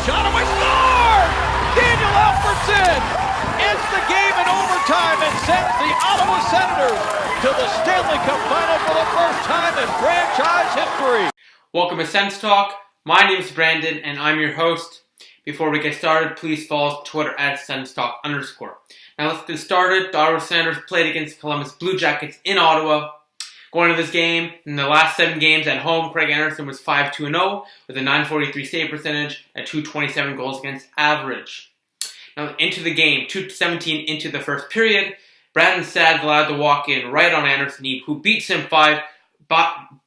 shot away, score! Daniel Alfredsson ends the game in overtime and sends the Ottawa Senators to the Stanley Cup Final for the first time in franchise history. Welcome to Sens Talk. My name is Brandon and I'm your host. Before we get started, please follow us on Twitter at SensTalk_. Now let's get started. The Ottawa Senators played against the Columbus Blue Jackets in Ottawa. Going into this game, in the last 7 games at home, Craig Anderson was 5-2-0 with a .943 save percentage and .227 goals against average. Now into the game, 2:17 into the first period, Brandon Saad's allowed to walk in right on Anderson, who beats him 5,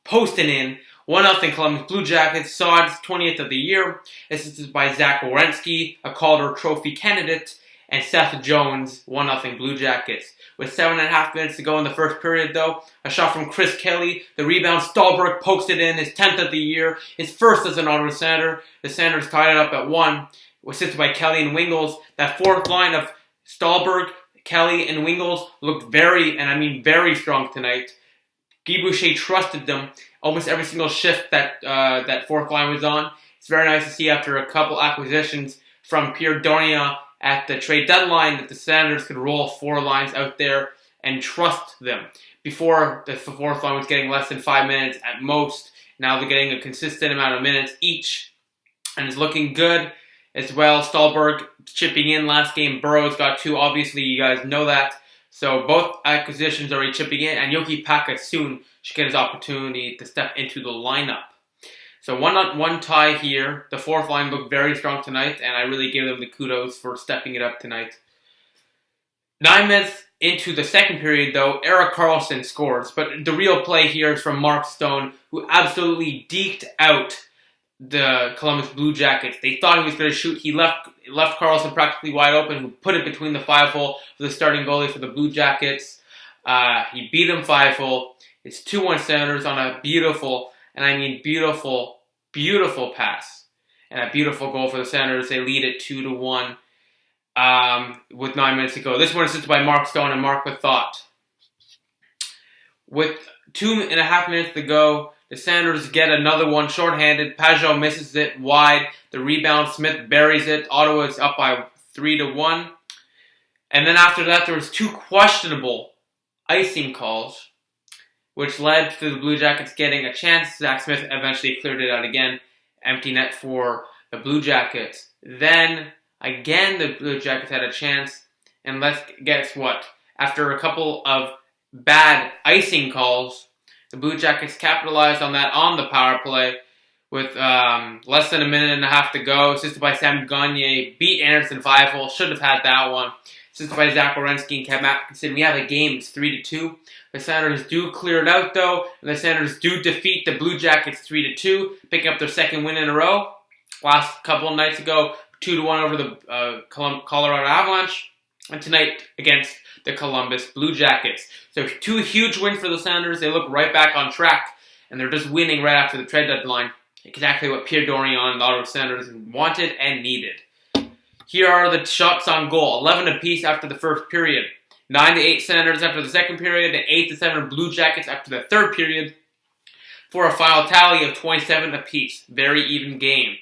posting in 1-0 Columbus Blue Jackets, Saad's 20th of the year, assisted by Zach Werenski, a Calder Trophy candidate, and Seth Jones, 1-0 Blue Jackets. With 7.5 minutes to go in the first period, though, a shot from Chris Kelly, the rebound, Stahlberg pokes it in, his 10th of the year, his first as an Ottawa Senator. The Senators tied it up at 1, assisted by Kelly and Wingels. That fourth line of Stahlberg, Kelly, and Wingels looked very strong tonight. Guy Boucher trusted them almost every single shift that fourth line was on. It's very nice to see after a couple acquisitions from Pierre Dorion at the trade deadline that the Senators could roll 4 lines out there and trust them. Before, the fourth line was getting less than 5 minutes at most. Now they're getting a consistent amount of minutes each, and it's looking good as well. Stahlberg chipping in last game. Burrows got 2. Obviously, you guys know that. So both acquisitions are already chipping in, and Yoki Paka soon should get his opportunity to step into the lineup. So 1-1 tie here. The fourth line looked very strong tonight, and I really give them the kudos for stepping it up tonight. 9 minutes into the second period, though, Erik Karlsson scores. But the real play here is from Mark Stone, who absolutely deked out the Columbus Blue Jackets. They thought he was going to shoot. He left Karlsson practically wide open, who put it between the 5-hole for the starting goalie for the Blue Jackets. He beat him 5-hole. It's 2-1 Senators on a beautiful, and I mean beautiful pass. And a beautiful goal for the Senators. They lead it 2-1 with 9 minutes to go. This one is assisted by Mark Stone and Mark with thought. With 2.5 minutes to go, the Senators get another one shorthanded. Pajot misses it wide. The rebound, Smith buries it. Ottawa is up by 3-1. And then after that, there was 2 questionable icing calls, which led to the Blue Jackets getting a chance. Zach Smith eventually cleared it out again. Empty net for the Blue Jackets. Then, again, the Blue Jackets had a chance. And let's guess what? After a couple of bad icing calls, the Blue Jackets capitalized on that on the power play with less than a minute and a half to go. Assisted by Sam Gagner. Beat Anderson 5-hole. Should have had that one. Assisted by Zach Werenski and Kevin Atkinson. We have a game. It's 3-2. The Senators do clear it out, though. And the Senators do defeat the Blue Jackets 3-2. Picking up their second win in a row. Last couple of nights ago, 2-1 over the Colorado Avalanche. And tonight against the Columbus Blue Jackets. So 2 huge wins for the Senators. They look right back on track. And they're just winning right after the trade deadline. Exactly what Pierre Dorion and the Ottawa Senators wanted and needed. Here are the shots on goal. 11 apiece after the first period. 9-8 Senators after the second period. And 8-7 Blue Jackets after the third period. For a final tally of 27 apiece. Very even game.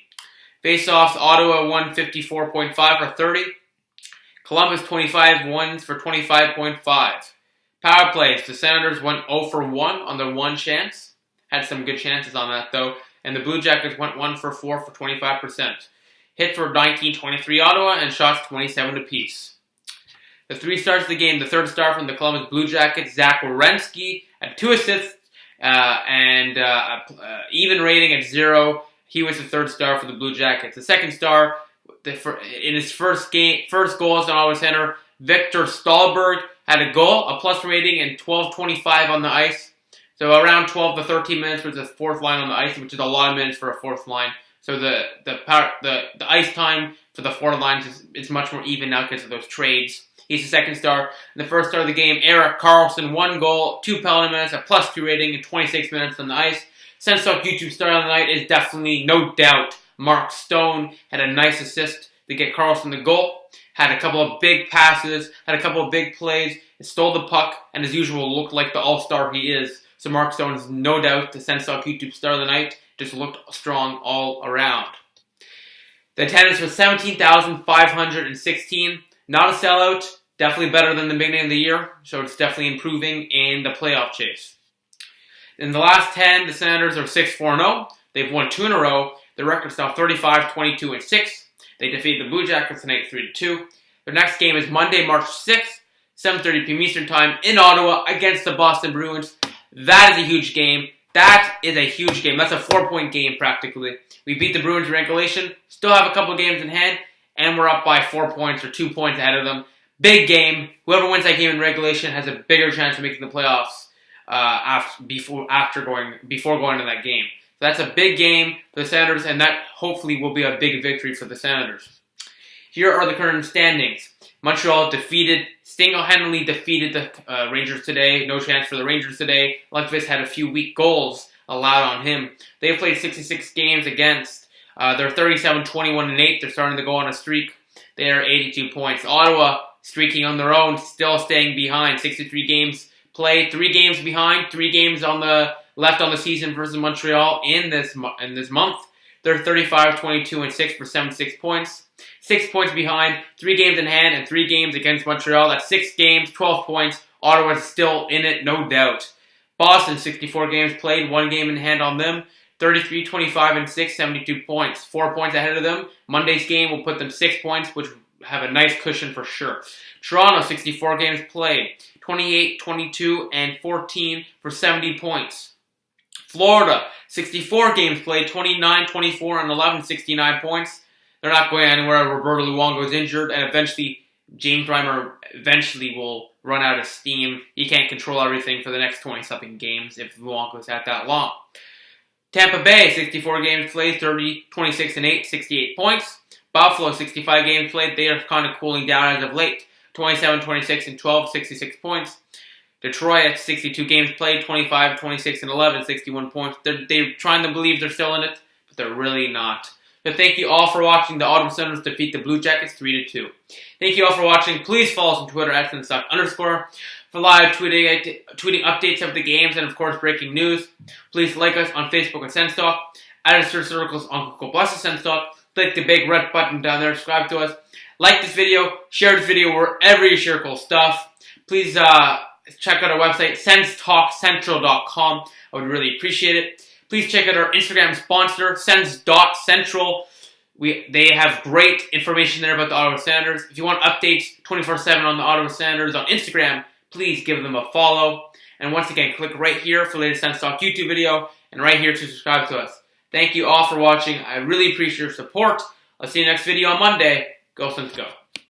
Face-offs, Ottawa won 54.5 for 30. Columbus 25 wins for 25.5. Power plays, the Senators went 0 for 1 on their one chance. Had some good chances on that, though. And the Blue Jackets went 1 for 4 for 25%. Hits were 19-23 Ottawa, and shots 27 apiece. The 3 stars of the game, the third star from the Columbus Blue Jackets, Zach Werenski, had 2 assists and even rating at 0. He was the third star for the Blue Jackets. The second star, in his first goal as an Ottawa Center, Victor Stahlberg had a goal, a plus rating, and 12:25 on the ice. So around 12 to 13 minutes was the fourth line on the ice, which is a lot of minutes for a fourth line. So the ice time for the fourth line is much more even now because of those trades. He's the second star. And the first star of the game, Erik Karlsson, 1 goal, 2 penalty minutes, a +2 rating, and 26 minutes on the ice. Sens Talk YouTube star of the night is definitely, no doubt, Mark Stone. Had a nice assist to get Karlsson the goal. Had a couple of big passes, had a couple of big plays, stole the puck, and as usual looked like the all-star he is. So Mark Stone is no doubt the Sens Talk YouTube star of the night. Just looked strong all around. The attendance was 17,516. Not a sellout. Definitely better than the beginning of the year. So it's definitely improving in the playoff chase. In the last 10, the Senators are 6-4-0. They've won 2 in a row. Their record's now 35-22-6. They defeated the Blue Jackets tonight 3-2. Their next game is Monday, March 6th, 7:30 p.m. Eastern Time in Ottawa against the Boston Bruins. That is a huge game. That is a huge game. That's a 4-point game practically. We beat the Bruins in regulation, still have a couple games in hand, and we're up by 4 points or 2 points ahead of them. Big game. Whoever wins that game in regulation has a bigger chance of making the playoffs before going to that game. So that's a big game for the Senators, and that hopefully will be a big victory for the Senators. Here are the current standings. Montreal single-handedly defeated the Rangers today. No chance for the Rangers today. Lundqvist had a few weak goals allowed on him. They've played 66 games against. They're 37-21-8. They're starting to go on a streak. They are 82 points. Ottawa streaking on their own, still staying behind. 63 games played, 3 games behind, 3 games left on the season versus Montreal in this month. They're 35-22-6 for 76 points. 6 points behind, 3 games in hand, and 3 games against Montreal. That's 6 games, 12 points. Ottawa's still in it, no doubt. Boston, 64 games played, 1 game in hand on them. 33-25-6, 72 points. 4 points ahead of them. Monday's game will put them 6 points, which have a nice cushion for sure. Toronto, 64 games played. 28-22-14 for 70 points. Florida, 64 games played. 29-24-11, 69 points. They're not going anywhere. Roberto Luongo is injured, and eventually James Reimer will run out of steam. He can't control everything for the next 20-something games if Luongo is out that long. Tampa Bay, 64 games played, 30-26-8, 68 points. Buffalo, 65 games played. They are kind of cooling down as of late. 27-26-12, 66 points. Detroit, 62 games played, 25-26-11, 61 points. They're trying to believe they're still in it, but they're really not. So thank you all for watching the Ottawa Senators defeat the Blue Jackets 3-2. Thank you all for watching. Please follow us on Twitter at @Senstock_ for live tweeting updates of the games and of course breaking news. Please like us on Facebook at Senstock. Add us to your circles on Google Plus at Senstock. Click the big red button down there. Subscribe to us. Like this video. Share this video wherever you share cool stuff. Please check out our website, SensTalkCentral.com. I would really appreciate it. Please check out our Instagram sponsor, Sens.Central. They have great information there about the Ottawa Senators. If you want updates 24/7 on the Ottawa Senators on Instagram, please give them a follow. And once again, click right here for the latest Sens Talk YouTube video, and right here to subscribe to us. Thank you all for watching. I really appreciate your support. I'll see you next video on Monday. Go Sens Go.